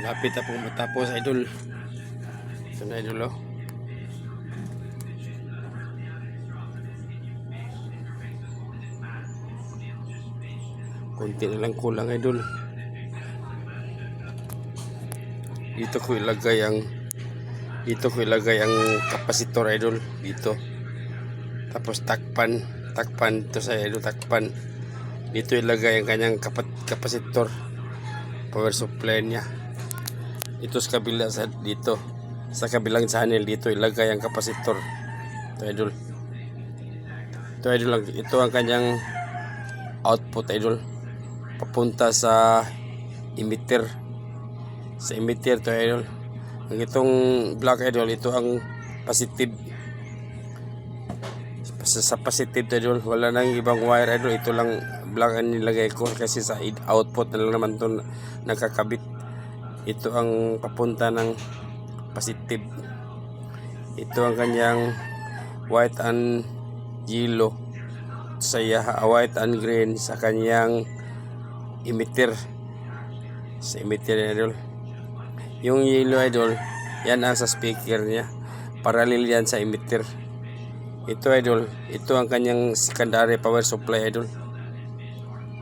Lapit na pong matapos, idol. Ito na, idol, oh. Kunti na lang kulang, idol. Dito ko ilagay ang kapasitor, idol, dito. Tapos takpan to sa idol, takpan. Dito ilagay ang kanyang kapasitor, power supply niya. Ito sa kabila, dito sa kabilang channel, dito ilagay ang kapasitor. Ito, idol. Ito ang kanyang output, idol, papunta sa emitter. Sa emitter to, idol. Ang itong black, idol, ito ang positive. Sa positive, idol, wala nang ibang wire, idol. Ito lang black ang nilagay ko kasi sa output na lang naman ito nakakabit. Ito ang papunta ng positive. Ito ang kanyang white and yellow, white and green sa kanyang emitter. Sa emitter, idol. Yung yellow, idol, yan ang sa speaker niya. Parallel yan sa emitter. Ito, idol, ito ang kanyang secondary power supply, idol.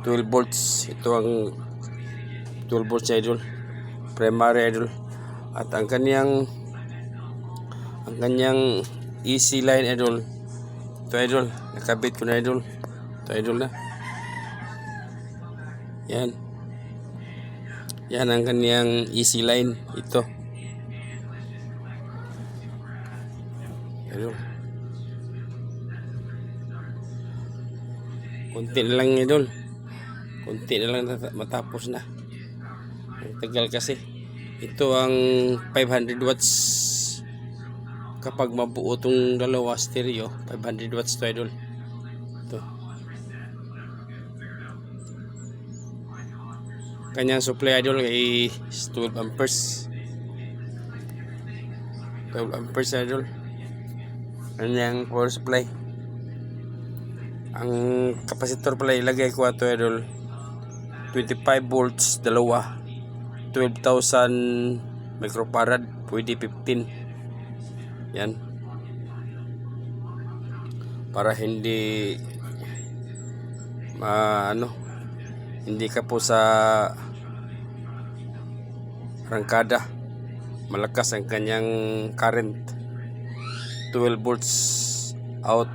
12 volts. Ito ang 12 volts, idol. Primary, idol. At ang kanyang AC line, idol. Ito, idol, nakabit ko na, idol. Ito, idol, na. Yan ang kanyang AC line. Ito, idol. Kunti na lang, idol. Kunti na lang matapos na. Ang tagal kasi. Ito ang 500 watts. Kapag mabuo itong dalawa stereo, 500 watts to, idol. Ito. Kanyang supply, idol, ay 12 amperes. 12 amperes, idol. Kanyang power supply. Ang kapasitor pala ilagay ko ito, idol, 25 volts, dalawa, 12,000 microfarad, pwede 15. Yan, para hindi hindi ka po sa rangkada, malakas ang kanyang current. 12 volts out,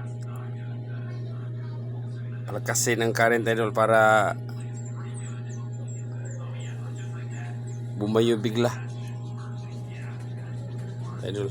palakasin ng current, idol, para bumayo bigla, idol.